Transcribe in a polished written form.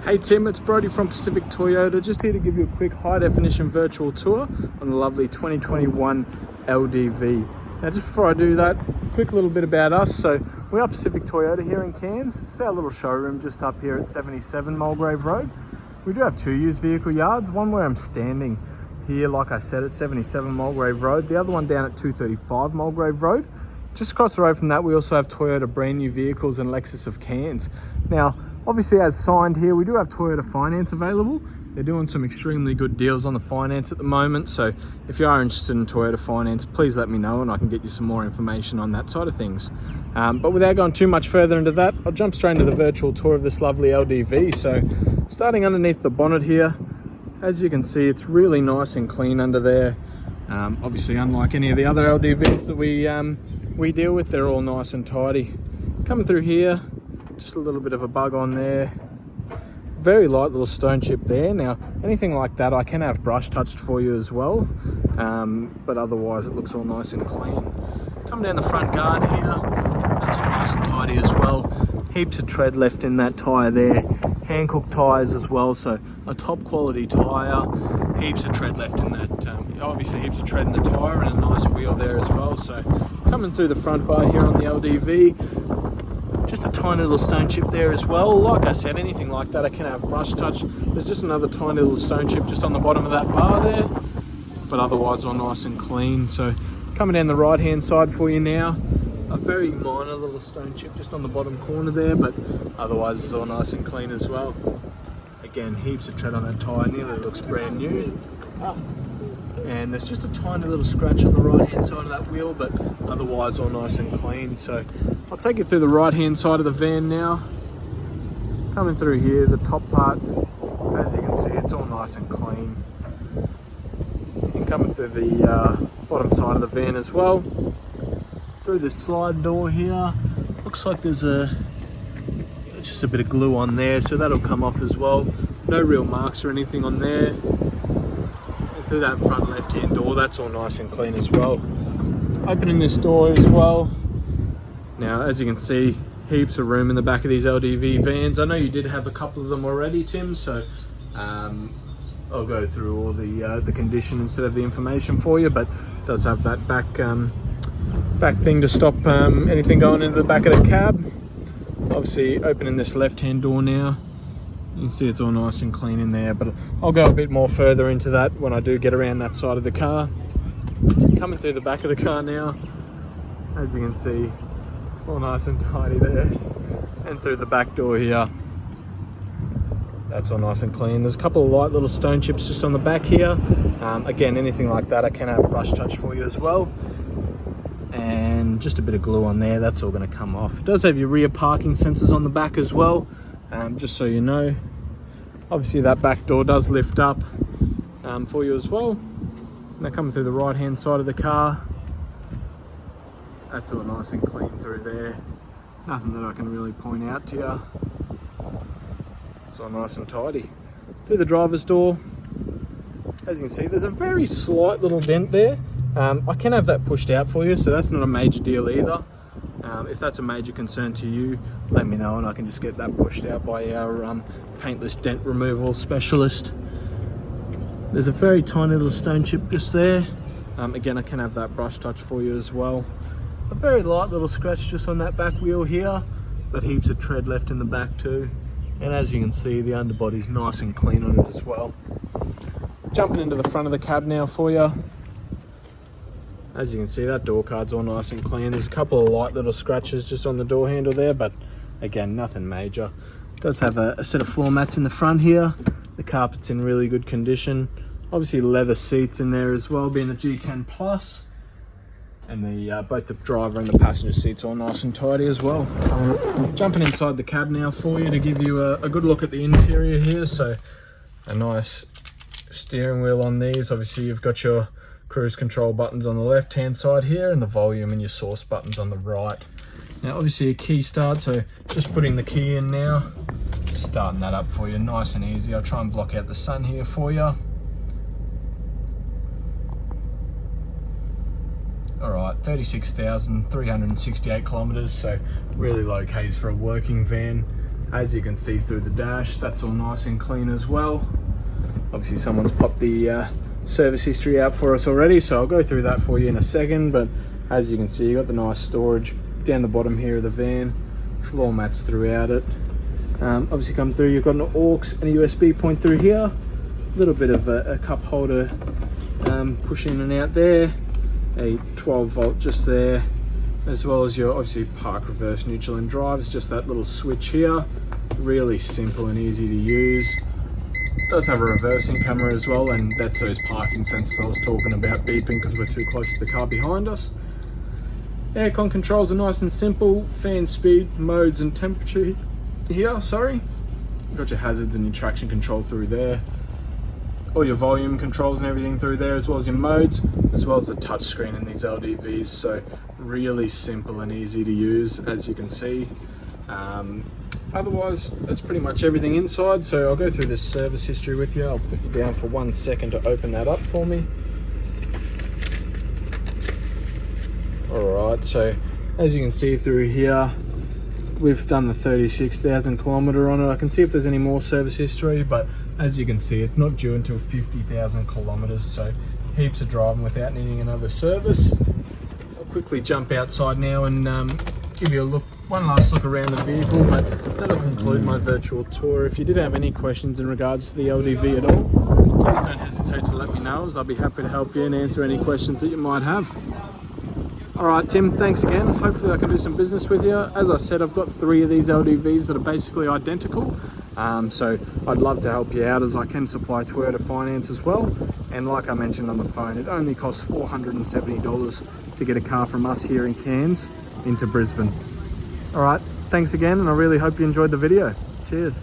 Hey Tim, it's Brody from Pacific Toyota, just here to give you a quick high definition virtual tour on the lovely 2021 LDV. Now just before I do that, quick little bit about us. So we are Pacific Toyota here in Cairns. It's our little showroom just up here at 77 Mulgrave Road. We do have two used vehicle yards, one where I'm standing here, like I said, at 77 Mulgrave Road, the other one down at 235 Mulgrave Road. Just across the road from that, we also have Toyota brand new vehicles and Lexus of Cairns. Now, obviously as signed here, we do have Toyota finance available. They're doing some extremely good deals on the finance at the moment. So if you are interested in Toyota finance, please let me know and I can get you some more information on that side of things. But without going too much further into that, I'll jump straight into the virtual tour of this lovely LDV. So starting underneath the bonnet here, as you can see, it's really nice and clean under there. Obviously, unlike any of the other LDVs that we deal with, they're all nice and tidy. Coming through here, just a little bit of a bug on there. Very light little stone chip there. Now, anything like that, I can have brush touched for you as well. But otherwise, it looks all nice and clean. Coming down the front guard here, that's all nice and tidy as well. Heaps of tread left in that tyre there. Hankook tyres as well, so a top quality tyre. Heaps of tread left in that, obviously heaps of tread in the tyre and a nice wheel there as well. So coming through the front bar here on the LDV, just a tiny little stone chip there as well. Like I said, anything like that I can have brush touch. There's just another tiny little stone chip just on the bottom of that bar there, but otherwise all nice and clean. So coming down the right hand side for you now, a very minor little stone chip just on the bottom corner there, but otherwise it's all nice and clean as well. Again, heaps of tread on that tyre, nearly looks brand new. And there's just a tiny little scratch on the right hand side of that wheel, but otherwise all nice and clean. So I'll take you through the right hand side of the van now. Coming through here, the top part, as you can see, it's all nice and clean. And coming through the bottom side of the van as well. Through this slide door here, looks like there's just a bit of glue on there, so that'll come off as well. No real marks or anything on there. And through that front left hand door, that's all nice and clean as well. Opening this door as well. Now, as you can see, heaps of room in the back of these LDV vans. I know you did have a couple of them already, Tim, so I'll go through all the condition instead of the information for you, but it does have that back thing to stop anything going into the back of the cab. Obviously opening this left hand door now, you can see it's all nice and clean in there, but I'll go a bit more further into that when I do get around that side of the car. Coming through the back of the car now, as you can see, all nice and tidy there. And through the back door here, that's all nice and clean. There's a couple of light little stone chips just on the back here. Again, anything like that I can have brush touch for you as well. And just a bit of glue on there, that's all going to come off. It does have your rear parking sensors on the back as well, just so you know. Obviously that back door does lift up for you as well. Now coming through the right hand side of the car, that's all nice and clean through there. Nothing that I can really point out to you. It's all nice and tidy. Through the driver's door, as you can see, there's a very slight little dent there. I can have that pushed out for you, so that's not a major deal either. If that's a major concern to you, let me know and I can just get that pushed out by our paintless dent removal specialist. There's a very tiny little stone chip just there. Again, I can have that brush touch for you as well. A very light little scratch just on that back wheel here, but heaps of tread left in the back too. And as you can see, the underbody's nice and clean on it as well. Jumping into the front of the cab now for you. As you can see, that door card's all nice and clean. There's a couple of light little scratches just on the door handle there, but again, nothing major. It does have a set of floor mats in the front here. The carpet's in really good condition. Obviously leather seats in there as well, being the G10 Plus. And both the driver and the passenger seats all nice and tidy as well. Jumping inside the cab now for you to give you a good look at the interior here. So a nice steering wheel on these. Obviously you've got your cruise control buttons on the left hand side here and the volume and your source buttons on the right. Now obviously a key start, so just putting the key in now, starting that up for you nice and easy. I'll try and block out the sun here for you. Alright, 36,368 kilometers, so really low Ks for a working van. As you can see through the dash, that's all nice and clean as well. Obviously someone's popped the service history out for us already, so I'll go through that for you in a second. But as you can see, you got the nice storage down the bottom here of the van, floor mats throughout it. Obviously come through, you've got an aux and a USB point through here, a little bit of a cup holder push in and out there, a 12 volt just there, as well as your obviously park, reverse, neutral and drive. It's just that little switch here, really simple and easy to use. It does have a reversing camera as well, and that's those parking sensors I was talking about beeping because we're too close to the car behind us. Aircon controls are nice and simple, fan speed, modes and temperature here, sorry. Got your hazards and your traction control through there. All your volume controls and everything through there, as well as your modes, as well as the touch screen in these LDVs. So really simple and easy to use, as you can see. Otherwise, that's pretty much everything inside. So I'll go through this service history with you. I'll put you down for 1 second to open that up for me. Alright, so as you can see through here, we've done the 36,000 kilometer on it. I can see if there's any more service history, but as you can see, it's not due until 50,000 kilometers, so heaps of driving without needing another service. I'll quickly jump outside now and give you a look, one last look around the vehicle, but that'll conclude my virtual tour. If you did have any questions in regards to the LDV at all, please don't hesitate to let me know, as I'll be happy to help you and answer any questions that you might have. Alright Tim, thanks again. Hopefully I can do some business with you. As I said, I've got 3 of these LDVs that are basically identical. So I'd love to help you out, as I can supply Toyota finance as well. And like I mentioned on the phone, it only costs $470 to get a car from us here in Cairns into Brisbane. Alright, thanks again, and I really hope you enjoyed the video. Cheers.